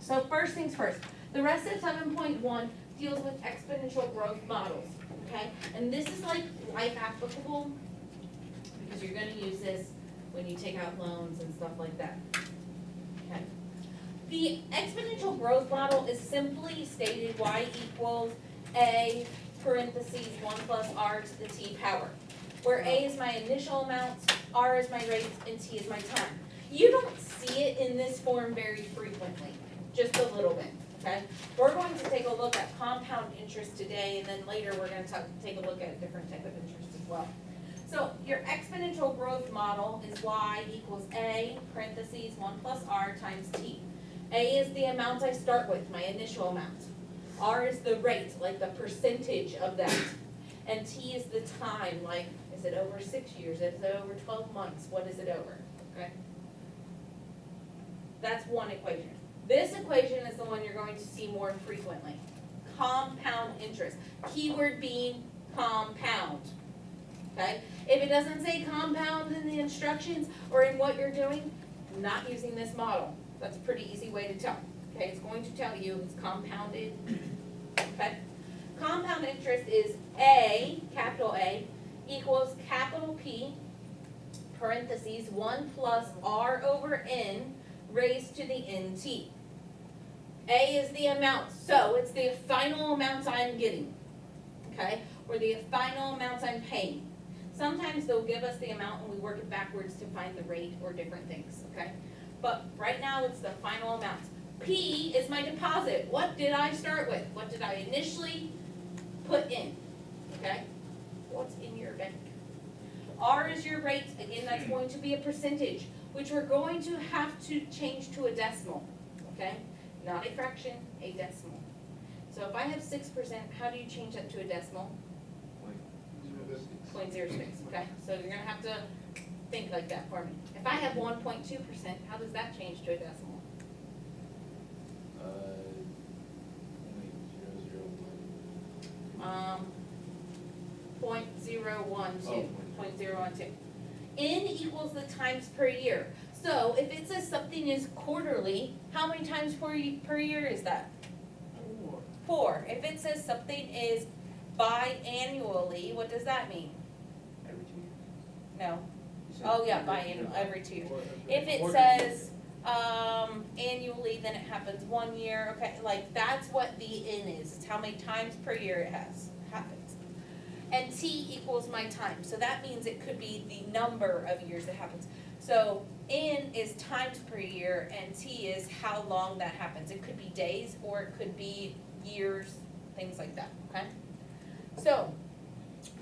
So first things first, the rest of 7.1 deals with exponential growth models, okay? And this is like life applicable, because you're gonna use this when you take out loans and stuff like that, okay? The exponential growth model is simply stated y equals a parentheses 1 plus r to the t power, where a is my initial amount, r is my rate, and t is my time. You don't see it in this form very frequently, just a little bit, okay? We're going to take a look at compound interest today, and then later we're going to take a look at a different type of interest as well. So your exponential growth model is y equals a parentheses 1 plus r times t. A is the amount I start with, my initial amount. R is the rate, like the percentage of that. And t is the time, like, is it over 6 years? Is it over 12 months? What is it over? Okay? That's one equation. This equation is the one you're going to see more frequently. Compound interest. Keyword being compound. Okay? If it doesn't say compound in the instructions or in what you're doing, I'm not using this model. That's a pretty easy way to tell. Okay, it's going to tell you it's compounded. Okay? Compound interest is A, capital A, equals capital P, parentheses, 1 plus R over N raised to the NT. A is the amount, so it's the final amount I'm getting, okay? Or the final amount I'm paying. Sometimes they'll give us the amount and we work it backwards to find the rate or different things, okay? But right now it's the final amount. P is my deposit. What did I start with? What did I initially put in, okay? What's in your bank? R is your rate. Again, that's going to be a percentage, which we're going to have to change to a decimal, okay? Not a fraction, a decimal. So if I have 6%, how do you change that to a decimal? 0.06, okay? So you're gonna have to think like that for me. If I have 1.2%, how does that change to a decimal? 0.012. 0.012. N equals the times per year. So if it says something is quarterly, how many times per year is that? 4. If it says something is biannually, what does that mean? Every 2 years. No. Oh yeah, biannual, every 2 years. If it says annually, then it happens 1 year. Okay, like that's what the N is. It's how many times per year it happens. And T equals my time. So that means it could be the number of years it happens. So N is times per year and T is how long that happens. It could be days or it could be years, things like that, okay? So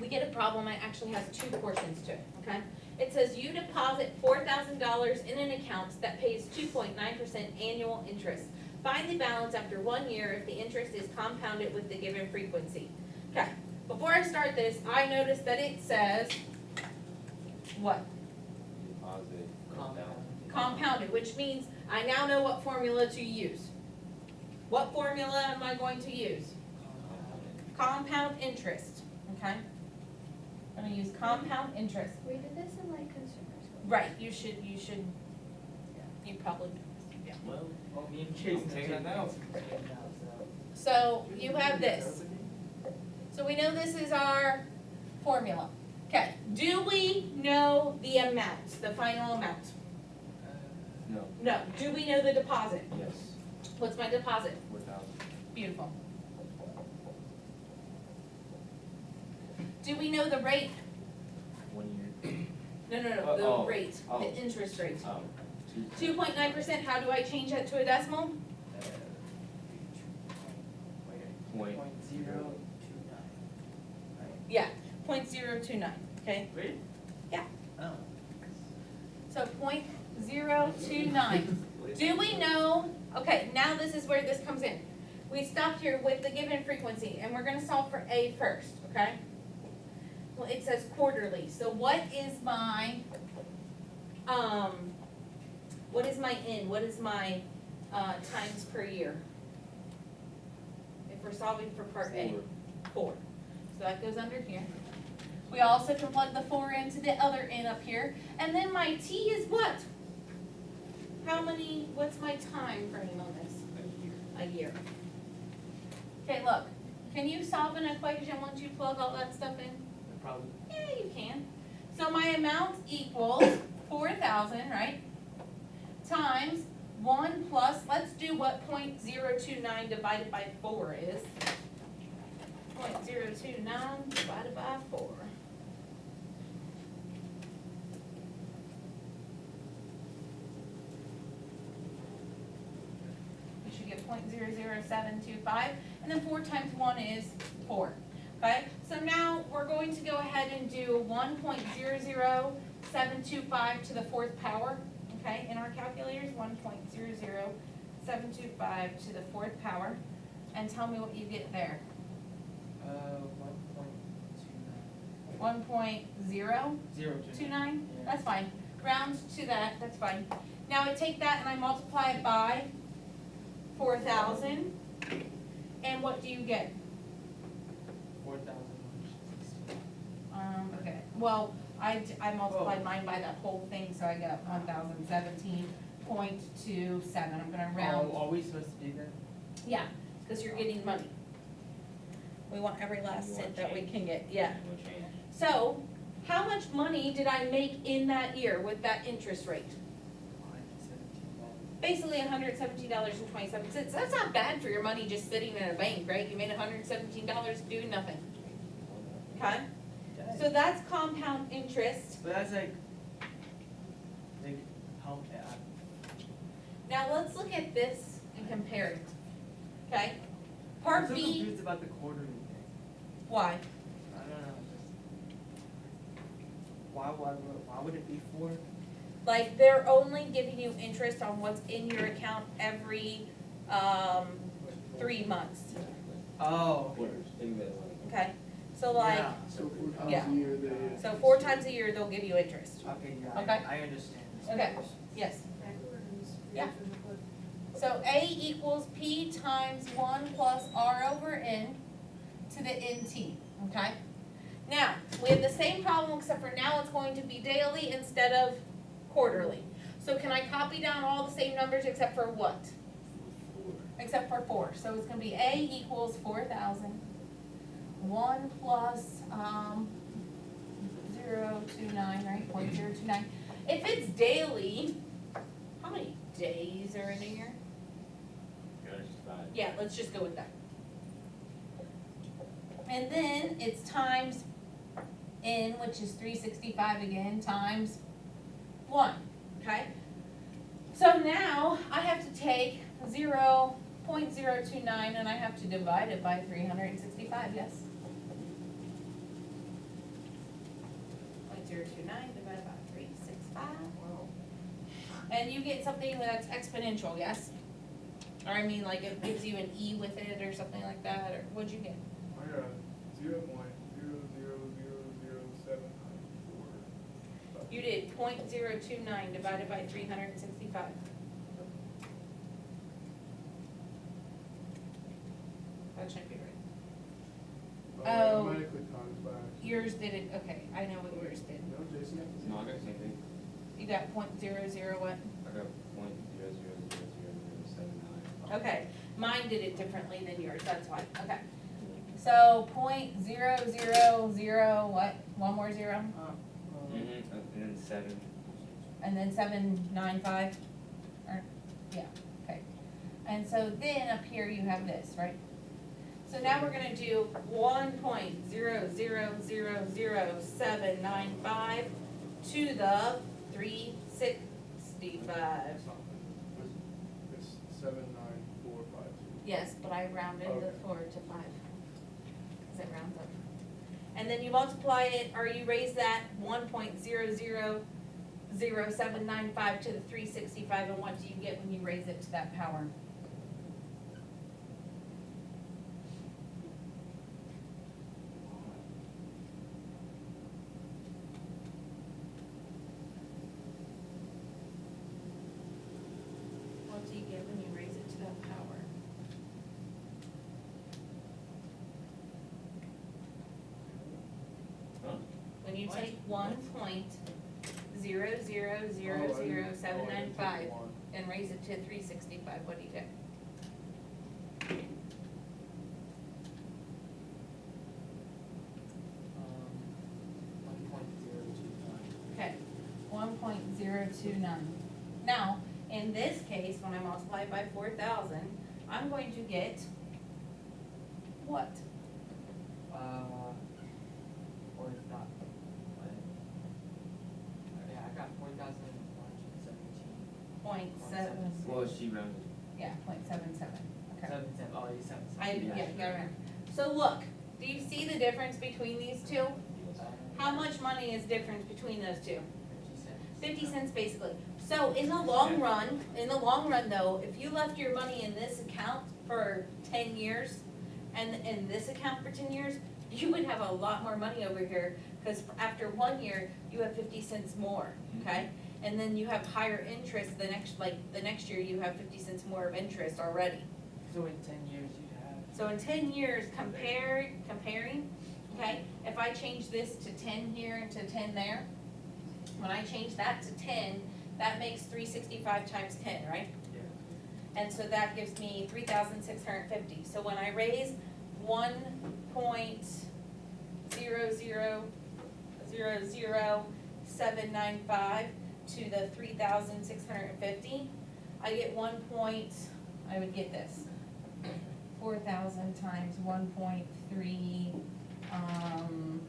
we get a problem that actually has 2 portions to it, okay? It says you deposit $4,000 in an account that pays 2.9% annual interest. Find the balance after 1 year if the interest is compounded with the given frequency. Okay, before I start this, I noticed that it says, what? Deposit. Compounded, which means I now know what formula to use. What formula am I going to use? Compound interest, okay? I'm gonna use compound interest. We did this in like consumer school. Right, you probably, yeah. Well, me and Chase take that now. So you have this. So we know this is our formula. Okay, do we know the amount, the final amount? No. No. Do we know the deposit? Yes. What's my deposit? 4,000. Beautiful. Do we know the rate? 1 year. No, the Oh, rate, oh. the interest rate. 2. 2.9%, how do I change that to a decimal? Point. 0.029. Yeah, 0.029, okay? Really? Yeah. Oh. So 0.029. Do we know, okay, now this is where this comes in. We stopped here with the given frequency, and we're gonna solve for A first, okay? Well, it says quarterly, so what is my N? What is my times per year? If we're solving for part A. 4. So that goes under here. We also can plug the 4 into the other N up here. And then my T is what? What's my time frame on this? Okay, look, can you solve an equation once you plug all that stuff in? Probably. Yeah, you can. So my amount equals 4,000, right? Times 1 plus, let's do what 0.029 divided by 4 is. 0.029 divided by 4. You should get 0.00725, and then 4 times 1 is 4. Okay, so now we're going to go ahead and do 1.00725 to the 4th power, okay, in our calculators, 1.00725 to the 4th power, and tell me what you get there. 1.29. 1.029? 029. That's fine, round to that, that's fine. Now I take that and I multiply it by 4,000, and what do you get? 4,000. Okay, well, I multiplied mine by that whole thing, so I got 1,017.27, I'm gonna round. Are we supposed to do that? Yeah, because you're getting money. We want every last You want cent that we change? can get, yeah. We'll change. So, how much money did I make in that year with that interest rate? Basically $117.27. That's not bad for your money just sitting in a bank, right? You made $117 doing nothing, okay? So that's compound interest. But that's like how, Now let's look at this and compare it, okay? I'm Part so B, confused about the quarterly thing. why? I don't know, just, why would it be 4? Like, they're only giving you interest on what's in your account every, 3 months, Oh, okay. Quarters, think about it like. okay? So like, Yeah. So 4 times Yeah. a year they. so 4 times a year, they'll give you interest. Okay, yeah, Okay. I understand. Okay. Yes. Yeah. So A equals P times 1 plus R over N to the NT, okay? Now, we have the same problem except for now it's going to be daily instead of quarterly. So can I copy down all the same numbers except for what? Except for 4. So it's gonna be A equals 4,000. 1 plus, 0.029, right, 0.029. If it's daily, how many days are in a year? Yeah, let's just go with that. And then it's times N, which is 365 again, times 1, okay? So now I have to take 0.029 and I have to divide it by 365, yes? 0.029 divided by 365. And you get something that's exponential, yes? Or I mean, like it gives you an E with it or something like that, or what'd you get? I got 0.0007994. You did 0.029 divided by 365. That shouldn't be right. Oh. Automatically times by. Yours did it, okay, I know what yours did. No, Jason. No, I got the same thing. You got 0.00 what? I got 0.0000079. Okay, mine did it differently than yours, that's why, okay. So 0.000 what? One more zero? And then 7. And then 795? Or, yeah, okay. And so then up here you have this, right? So now we're gonna do 1.0000795 to the 365. It's 79452. Yes, but I rounded the Okay. 4 to 5. Cause it rounds up. And then you multiply it, or you raise that 1.0000795 to the 365, and what do you get when you raise it to that power? What do you get when you raise it to that power? Huh? When you What? take 1.0000795 and raise it to 365, what do you get? 029. Now, in this case, when I multiply it by 4,000, I'm going to get what? Or not, what? Yeah, I got 4,117. 0.7, Well, she rounded. yeah, 0.77, okay. 77, oh, you said. Yeah, got it. So look, do you see the difference between these two? How much money is difference between those two? 50 cents basically. So in the long run though, if you left your money in this account for 10 years and in this account for 10 years, you would have a lot more money over here, because after 1 year, you have 50 cents more, okay? And then you have higher interest the next year you have 50 cents more of interest already. So in 10 years you'd have. So in 10 years, comparing, okay, if I change this to 10 here and to 10 there, when I change that to 10, that makes 365 times 10, right? Yeah. And so that gives me 3,650. So when I raise 1.000795 to the 3,650, I get I would get this. 4,000 times 1.34, I'm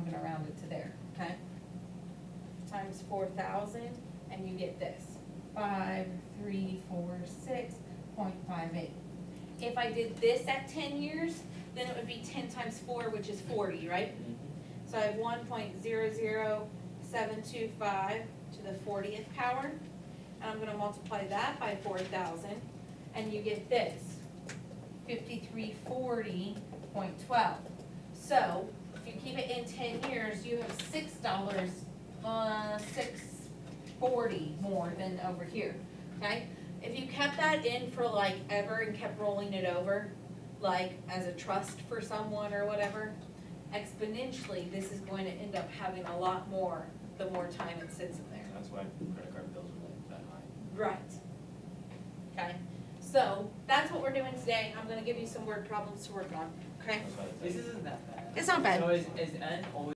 gonna round it to there, okay? Times 4,000, and you get this, 5,346.58. If I did this at 10 years, then it would be 10 times 4, which is 40, right? So I have 1.00725 to the 40th power, and I'm gonna multiply that by 4,000, and you get this, 5340.12. So, if you keep it in 10 years, you have $6, $6.40 more than over here, okay? If you kept that in for like ever and kept rolling it over, like as a trust for someone or whatever, exponentially, this is going to end up having a lot more the more time it sits in there. That's why credit card bills are like that high. Right. Okay, so that's what we're doing today. I'm gonna give you some word problems to work on, okay? That's why it's This like- isn't that bad. It's not bad. So is N always